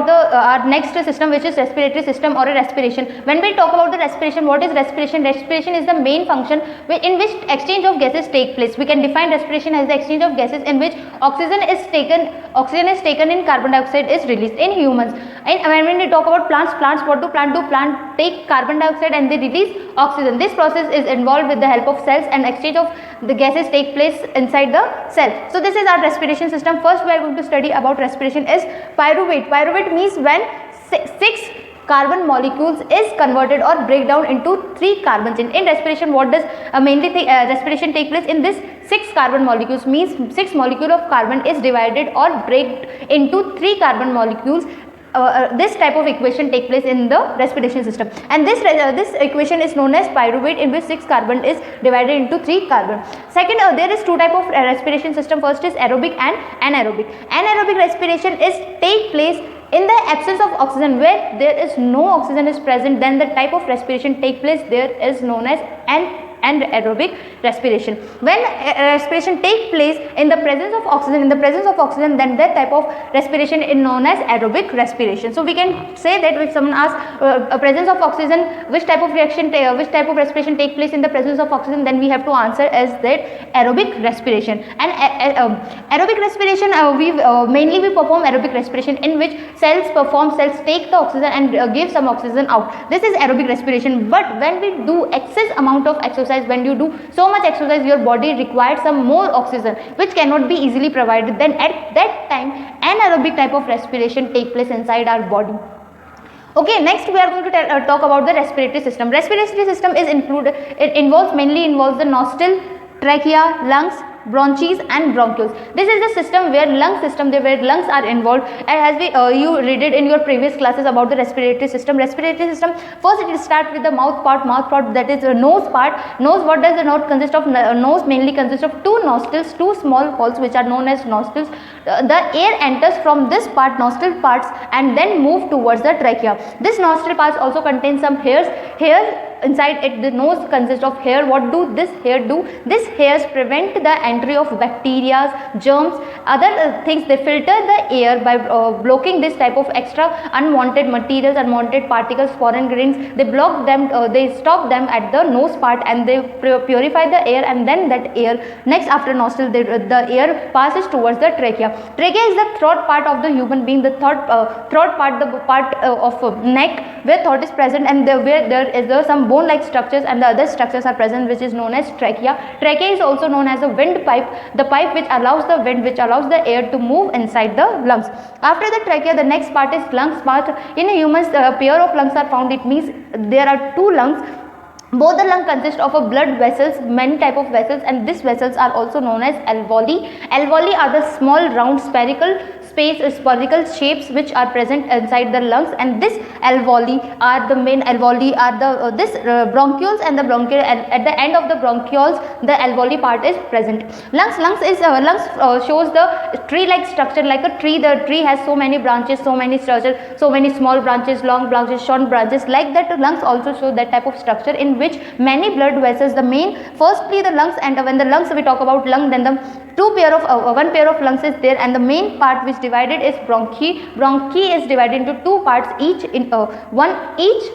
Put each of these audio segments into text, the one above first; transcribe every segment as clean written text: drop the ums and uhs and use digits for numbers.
the our next system, which is respiratory system or a respiration. When we talk about the respiration, what is respiration? Respiration is the main function in which exchange of gases take place. We can define respiration as the exchange of gases in which oxygen is taken in carbon dioxide is released in humans. And when we talk about plants, what do plant do? Plant take carbon dioxide and they release oxygen. This process is involved with the help of cells, and exchange of the gases take place inside the cell. So this is our respiration system. First we are going to study about respiration is pyruvate. Pyruvate means when 6 carbon molecules is converted or break down into 3 carbons. In respiration, what does respiration take place? In this 6 carbon molecules means 6 molecule of carbon is divided or break into 3 carbon molecules. This type of equation take place in the respiration system, and this equation is known as pyruvate, in which 6 carbon is divided into 3 carbon. Second, there is 2 type of respiration system. First is aerobic and anaerobic. Anaerobic respiration is take place in the absence of oxygen, where there is no oxygen is present. Then the type of respiration take place there is known as anaerobic respiration. When respiration take place in the presence of oxygen, then that type of respiration is known as aerobic respiration. So we can say that if someone asks presence of oxygen, which type of respiration take place in the presence of oxygen, then we have to answer as that aerobic respiration. And aerobic respiration, we perform aerobic respiration in which cells take the oxygen and give some oxygen out. This is aerobic respiration. But when we do excess amount of exercise, when you do so much exercise, your body requires some more oxygen which cannot be easily provided. Then at that time anaerobic type of respiration take place inside our body. Okay, next we are going to talk about the respiratory system. Respiratory system is mainly involves the nostril, trachea, lungs, bronchs and bronchioles. This is the system where lungs are involved, and as you read it in your previous classes about the respiratory system. Respiratory system, first it will start with the mouth part, that is the nose part. Nose, what does the nose consist of? Nose mainly consists of 2 nostrils, 2 small holes which are known as nostrils. The air enters from this part, nostril parts, and then move towards the trachea. This nostril parts also contains some hairs. Inside it, the nose consists of hair. What do this hair do? This hairs prevent the entry of bacteria, germs, other things. They filter the air by blocking this type of extra unwanted materials, unwanted particles, foreign grains. They block them, they stop them at the nose part, and they purify the air, and then that air, next after nostril, the air passes towards the trachea. Trachea is the throat part of the human being. The throat part, the part of neck where throat is present, and where there is some bone like structures, and the other structures are present, which is known as trachea. Trachea is also known as a windpipe, the pipe which allows the wind, which allows the air to move inside the lungs. After the trachea, the next part is lungs part. In humans, a pair of lungs are found. It means there are 2 lungs. Both the lung consist of a blood vessels, many type of vessels, and these vessels are also known as alveoli. Alveoli are the small round spherical shapes which are present inside the lungs, and this alveoli are the bronchioles, and the bronchial, at the end of the bronchioles the alveoli part is present. Lungs shows the tree like structure, like a tree. The tree has so many branches, so many structures, so many small branches, long branches, short branches, like that. Lungs also show that type of structure in which many blood vessels, firstly the lungs, and when the lungs, we talk about lung, then the one pair of lungs is there, and the main part which divided is bronchi. Bronchi is divided into 2 parts, each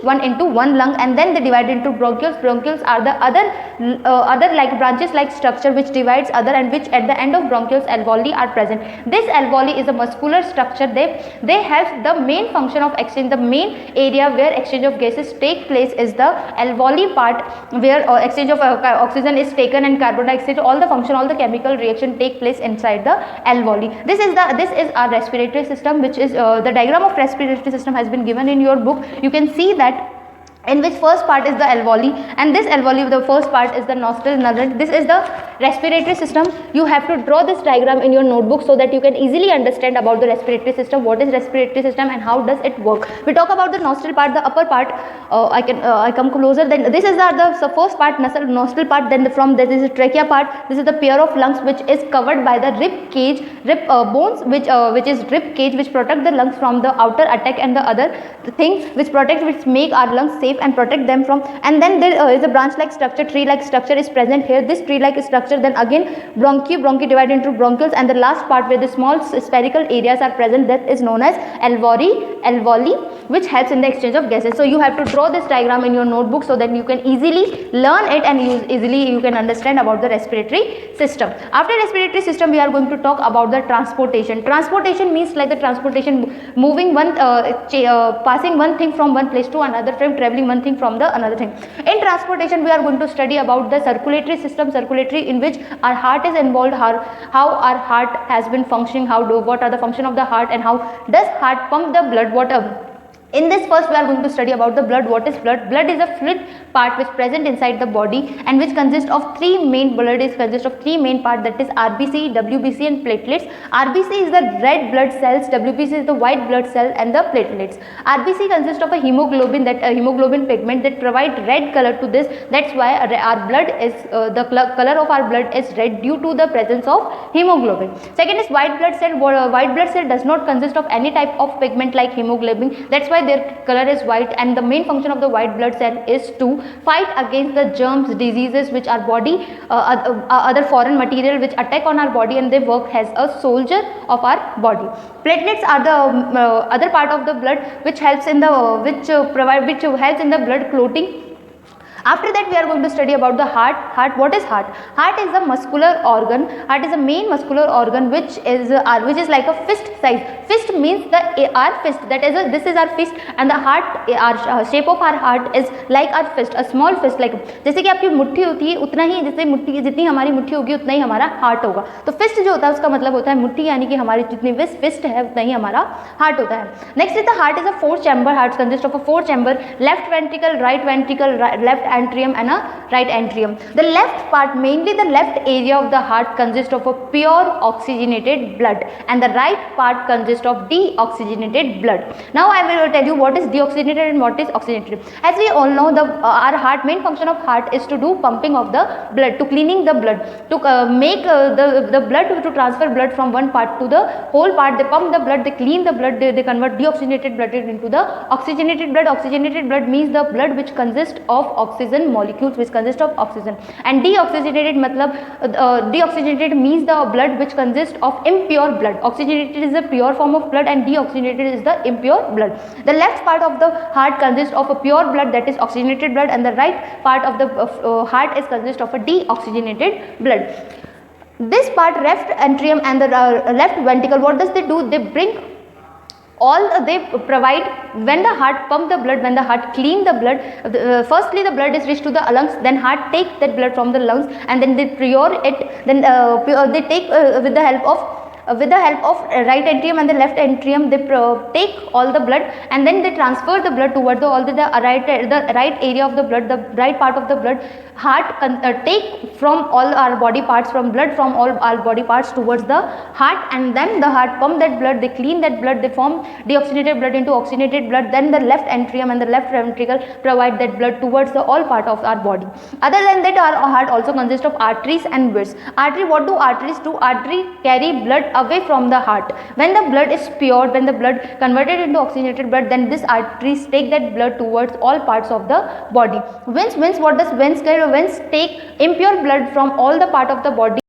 one into 1 lung, and then they divide into bronchioles. Bronchioles are the other like branches like structure which divides other, and which at the end of bronchioles alveoli are present. This alveoli is a muscular structure. They have the main function of exchange. The main area where exchange of gases take place is the alveoli part, where exchange of oxygen is taken and carbon dioxide, all the chemical reaction take place inside the alveoli. This is our respiratory system, which is the diagram of respiratory system has been given in your book. You can see that in which first part is the alveoli, and this alveoli, the first part is the nostril. This is the respiratory system. You have to draw this diagram in your notebook so that you can easily understand about the respiratory system, what is respiratory system and how does it work. We talk about the nostril part, the upper part. I come closer. Then this is the first part, nostril part. Then this is the trachea part. This is the pair of lungs which is covered by the rib cage, bones which is rib cage, which protect the lungs from the outer attack and the other things which make our lungs safe and protect them from, and then there is a branch like structure, tree like structure is present here. This tree like structure, then again bronchi divided into bronchioles, and the last part where the small spherical areas are present, that is known as alveoli, which helps in the exchange of gases. So you have to draw this diagram in your notebook so that you can easily learn it and you can understand about the respiratory system. After respiratory system, we are going to talk about the transportation. Transportation means like the transportation, moving passing one thing from one place to another, from traveling one thing from the another thing. In transportation, we are going to study about the circulatory system, in which our heart is involved, how our heart has been functioning, what are the function of the heart, and how does heart pump the blood. In this first we are going to study about the blood. What is blood? Blood is a fluid part which present inside the body and which consists of three main parts, that is RBC, WBC and platelets. RBC is the red blood cells, WBC is the white blood cell, and the platelets. RBC consists of a hemoglobin, hemoglobin pigment that provide red color to this. That's why our blood is the color of our blood is red due to the presence of hemoglobin. Second is white blood cell. White blood cell does not consist of any type of pigment like hemoglobin. That's why their color is white, and the main function of the white blood cell is to fight against the germs, diseases which our body, other foreign material which attack on our body, and they work as a soldier of our body. Platelets are the other part of the blood which helps in the helps in the blood clotting. After that we are going to study about the heart. What is heart? Heart is a muscular organ. Heart is a main muscular organ which is like a fist size. Fist means our fist, this is our fist, and the heart, our shape of our heart is like our fist, a small fist, like जैसे कि आपकी मुट्ठी होती है उतना ही, जैसे जितनी हमारी मुट्ठी होगी उतना ही हमारा हार्ट होगा. तो फिस्ट जो होता है उसका मतलब होता है मुट्ठी, यानी कि हमारी जितनी फिस्ट है उतना ही हमारा हार्ट होता है. Next is the heart is a 4 chamber. Heart consists of a 4 chamber, left ventricle, right ventricle, left atrium and a right atrium. The left part, mainly the left area of the heart, consists of a pure oxygenated blood, and the right part consists of deoxygenated blood. Now I will tell you what is deoxygenated and what is oxygenated. As we all know, our heart, main function of heart is to do pumping of the blood, to cleaning the blood, to make the blood, to transfer blood from one part to the whole part. They pump the blood, they clean the blood, they convert deoxygenated blood into the oxygenated blood. Oxygenated blood means the blood which consists of oxygen molecules, which consist of oxygen, and deoxygenated deoxygenated means the blood which consists of impure blood. Oxygenated is the pure form of blood and deoxygenated is the impure blood. The left part of the heart consists of a pure blood, that is oxygenated blood, and the right part of the heart is consist of a deoxygenated blood. This part, left atrium and the left ventricle, what does they do? They bring they provide, when the heart pump the blood, when the heart clean the blood, firstly the blood is reached to the lungs, then heart take that blood from the lungs and then they pure it, then they take with the help of right atrium and the left atrium, they take all the blood and then they transfer the blood towards the right area of the blood, the right part of the blood. Heart take from all our body parts, from blood from all our body parts towards the heart, and then the heart pump that blood, they clean that blood, they form deoxygenated blood into oxygenated blood. Then the left atrium and the left ventricle provide that blood towards the all part of our body. Other than that, our heart also consists of arteries and veins. Artery, what do arteries do? Artery carry blood away from the heart. When the blood is pure, when the blood converted into oxygenated blood, then this arteries take that blood towards all parts of the body. Veins, what does veins carry? Veins take impure blood from all the part of the body